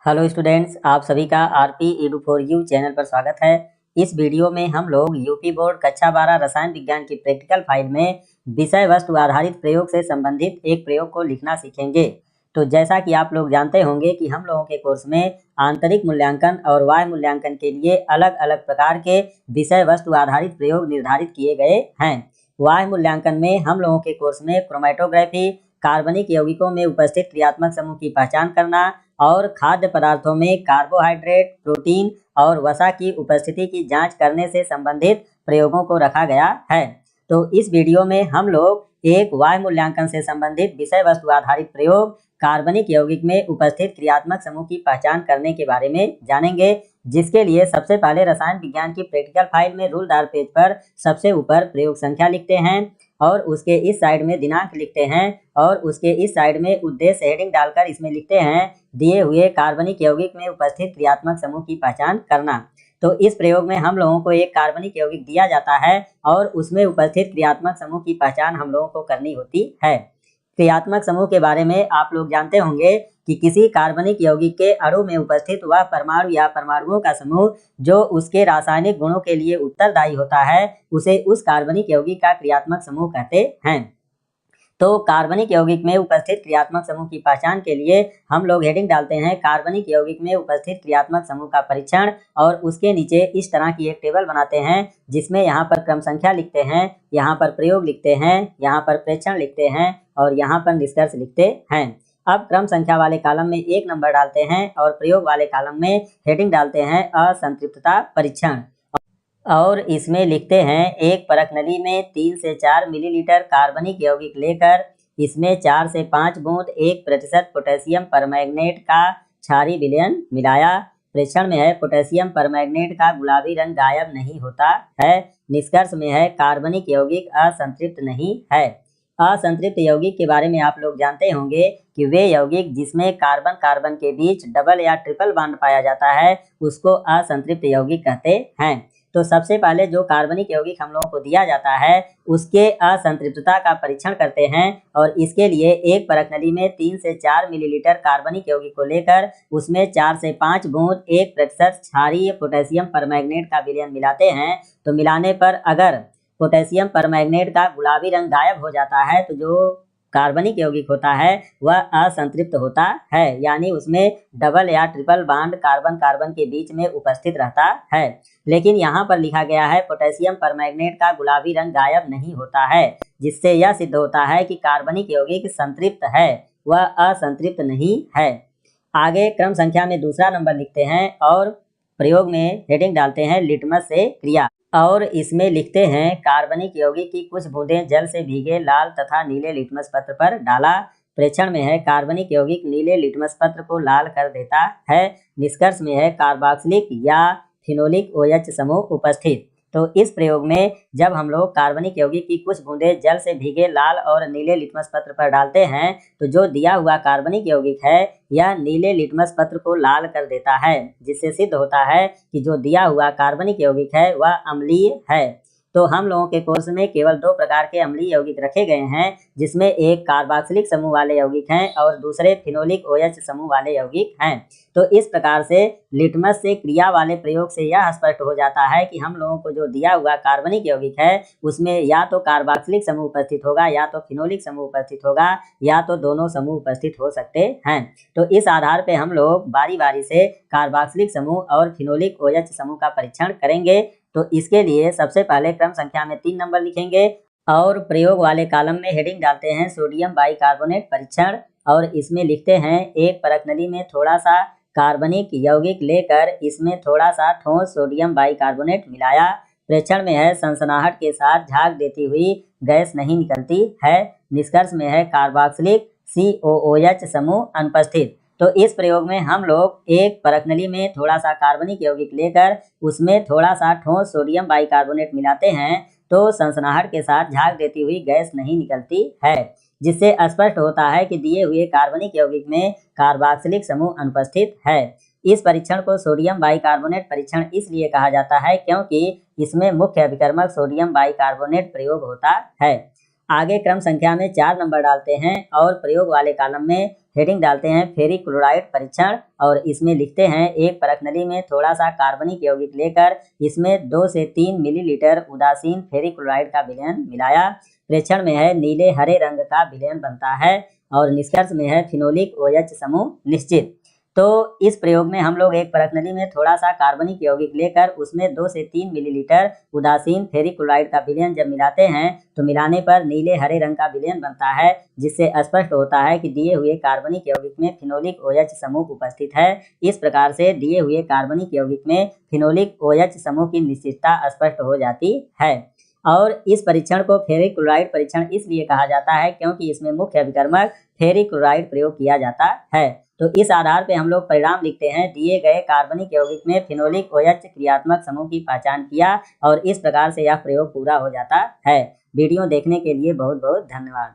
Hello students, आप सभी का RP edu for you channel पर स्वागत है। इस वीडियो में हम लोग यूपी बोर्ड कक्षा 12 रसायन विज्ञान की प्रैक्टिकल फाइल में विषय वस्तु आधारित प्रयोग से संबंधित एक प्रयोग को लिखना सीखेंगे। तो जैसा कि आप लोग जानते होंगे कि हम लोगों के कोर्स में आंतरिक मूल्यांकन और बाह्य मूल्यांकन के लिए अलग अलग प्रकार के विषय वस्तु आधारित प्रयोग निर्धारित किए गए हैं। बाह्य मूल्यांकन में हम लोगों के कोर्स में क्रोमेटोग्राफी, कार्बनिक यौगिकों में उपस्थित क्रियात्मक समूह की पहचान करना और खाद्य पदार्थों में कार्बोहाइड्रेट, प्रोटीन और वसा की उपस्थिति की जांच करने से संबंधित प्रयोगों को रखा गया है। तो इस वीडियो में हम लोग एक बाह्य मूल्यांकन से संबंधित विषय वस्तु आधारित प्रयोग कार्बनिक यौगिक में उपस्थित क्रियात्मक समूह की पहचान करने के बारे में जानेंगे, जिसके लिए सबसे पहले रसायन विज्ञान की प्रैक्टिकल फाइल में रूलदार पेज पर सबसे ऊपर प्रयोग संख्या लिखते हैं और उसके इस साइड में दिनांक लिखते हैं और उसके इस साइड में उद्देश्य हेडिंग डालकर इसमें लिखते हैं दिए हुए कार्बनिक यौगिक में उपस्थित क्रियात्मक समूह की पहचान करना। तो इस प्रयोग में हम लोगों को एक कार्बनिक यौगिक दिया जाता है और उसमें उपस्थित क्रियात्मक समूह की पहचान हम लोगों को करनी होती है। क्रियात्मक समूह के बारे में आप लोग जानते होंगे कि किसी कार्बनिक यौगिक के अणु में उपस्थित वह परमाणु या परमाणुओं का समूह जो उसके रासायनिक गुणों के लिए उत्तरदायी होता है, उसे उस कार्बनिक यौगिक का क्रियात्मक समूह कहते हैं। तो कार्बनिक यौगिक में उपस्थित क्रियात्मक समूह की पहचान के लिए हम लोग हेडिंग डालते हैं कार्बनिक यौगिक में उपस्थित क्रियात्मक समूह का परीक्षण, और उसके नीचे इस तरह की एक टेबल बनाते हैं जिसमें यहाँ पर क्रम संख्या लिखते हैं, यहाँ पर प्रयोग लिखते हैं, यहाँ पर प्रेक्षण लिखते हैं और यहाँ पर निष्कर्ष लिखते हैं। अब क्रम संख्या वाले कॉलम में 1 नंबर डालते हैं और प्रयोग वाले कॉलम में हेडिंग डालते हैं असंतृप्तता परीक्षण, और इसमें लिखते हैं एक परख नली में 3 से 4 मिलीलीटर कार्बनिक यौगिक लेकर इसमें 4 से 5 बूंद 1% पोटेशियम परमैंगनेट का क्षारीय विलयन मिलाया। प्रेक्षण में है पोटेशियम परमैंगनेट का गुलाबी रंग गायब नहीं होता है। निष्कर्ष में है कार्बनिक यौगिक असंतृप्त नहीं है। असंतृप्त यौगिक के बारे में आप लोग जानते होंगे कि वे यौगिक जिसमें कार्बन कार्बन के बीच डबल या ट्रिपल बॉन्ड पाया जाता है उसको असंतृप्त यौगिक कहते हैं। तो सबसे पहले जो कार्बनिक यौगिक हम लोगों को दिया जाता है उसके असंतृप्तता का परीक्षण करते हैं, और इसके लिए एक परख नली में 3 से 4 मिलीलीटर कार्बनिक यौगिक को लेकर उसमें 4 से 5 बूंद 1% क्षारीय पोटेशियम परमैंगनेट का विलयन मिलाते हैं। तो मिलाने पर अगर पोटेशियम परमैंगनेट का गुलाबी रंग गायब हो जाता है तो जो कार्बनिक यौगिक होता है वह असंतृप्त होता है, यानी उसमें डबल या ट्रिपल बॉन्ड कार्बन कार्बन के बीच में उपस्थित रहता है। लेकिन यहाँ पर लिखा गया है पोटेशियम परमैंगनेट का गुलाबी रंग गायब नहीं होता है, जिससे यह सिद्ध होता है कि कार्बनिक यौगिक संतृप्त है, वह असंतृप्त नहीं है। आगे क्रम संख्या में दूसरा नंबर लिखते हैं और प्रयोग में हेडिंग डालते हैं लिटमस से क्रिया, और इसमें लिखते हैं कार्बनिक यौगिक की कुछ बूंदें जल से भीगे लाल तथा नीले लिटमस पत्र पर डाला। प्रेक्षण में है कार्बनिक यौगिक नीले लिटमस पत्र को लाल कर देता है। निष्कर्ष में है कार्बोक्सिलिक या फिनोलिक OH समूह उपस्थित। तो इस प्रयोग में जब हम लोग कार्बनिक यौगिक की कुछ बूंदें जल से भीगे लाल और नीले लिटमस पत्र पर डालते हैं तो जो दिया हुआ कार्बनिक यौगिक है यह नीले लिटमस पत्र को लाल कर देता है, जिससे सिद्ध होता है कि जो दिया हुआ कार्बनिक यौगिक है वह अम्लीय है। तो हम लोगों के कोर्स में केवल 2 प्रकार के अम्लीय यौगिक रखे गए हैं, जिसमें एक कार्बोक्सिलिक समूह वाले यौगिक हैं और दूसरे फिनोलिक OH समूह वाले यौगिक हैं। तो इस प्रकार से लिटमस से क्रिया वाले प्रयोग से यह स्पष्ट हो जाता है कि हम लोगों को जो दिया हुआ कार्बनिक यौगिक है उसमें या तो कार्बोक्सिलिक समूह उपस्थित होगा या तो फिनोलिक समूह उपस्थित होगा या तो दोनों समूह उपस्थित हो सकते हैं। तो इस आधार पे हम लोग बारी बारी से कार्बोक्सिलिक समूह और फिनोलिक OH समूह का परीक्षण करेंगे। तो इसके लिए सबसे पहले क्रम संख्या में 3 नंबर लिखेंगे और प्रयोग वाले कॉलम में हेडिंग डालते हैं सोडियम बाइकार्बोनेट परीक्षण, और इसमें लिखते हैं एक परख नली में थोड़ा सा कार्बनिक यौगिक लेकर इसमें थोड़ा सा ठोस सोडियम बाइकार्बोनेट मिलाया। प्रेक्षण में है सनसनाहट के साथ झाग देती हुई गैस नहीं निकलती है। निष्कर्ष में है कार्बोक्सिलिक COOH समूह अनुपस्थित। तो इस प्रयोग में हम लोग एक परख नली में थोड़ा सा कार्बनिक यौगिक लेकर उसमें थोड़ा सा ठोस सोडियम बाइकार्बोनेट मिलाते हैं तो सनसनाहट के साथ झाग देती हुई गैस नहीं निकलती है, जिससे स्पष्ट होता है कि दिए हुए कार्बनिक यौगिक में कार्बोक्सिलिक समूह अनुपस्थित है। इस परीक्षण को सोडियम बाइकार्बोनेट परीक्षण इसलिए कहा जाता है क्योंकि इसमें मुख्य अभिकर्मक सोडियम बाइकार्बोनेट प्रयोग होता है। आगे क्रम संख्या में 4 नंबर डालते हैं और प्रयोग वाले कॉलम में हेडिंग डालते हैं फेरिक क्लोराइड परीक्षण और इसमें लिखते हैं एक परख नली में थोड़ा सा कार्बनिक यौगिक लेकर इसमें 2 से 3 मिलीलीटर उदासीन फेरिक क्लोराइड का विलयन मिलाया। प्रेक्षण में है नीले हरे रंग का विलयन बनता है और निष्कर्ष में है फिनोलिक OH समूह निश्चित। तो इस प्रयोग में हम लोग एक परख नली में थोड़ा सा कार्बनिक यौगिक लेकर उसमें 2 से 3 मिलीलीटर उदासीन फेरिक क्लोराइड का विलयन जब मिलाते हैं तो मिलाने पर नीले हरे रंग का विलयन बनता है, जिससे स्पष्ट होता है कि दिए हुए कार्बनिक यौगिक में फिनोलिक OH समूह उपस्थित है। इस प्रकार से दिए हुए कार्बनिक यौगिक में फिनोलिक OH समूह की निश्चितता स्पष्ट हो जाती है। और इस परीक्षण को फेरिक क्लोराइड परीक्षण इसलिए कहा जाता है क्योंकि इसमें मुख्य अभिकर्मक फेरिक क्लोराइड प्रयोग किया जाता है। तो इस आधार पे हम लोग परिणाम लिखते हैं दिए गए कार्बनिक यौगिक में फिनोलिक OH क्रियात्मक समूह की पहचान किया और इस प्रकार से यह प्रयोग पूरा हो जाता है। वीडियो देखने के लिए बहुत बहुत धन्यवाद।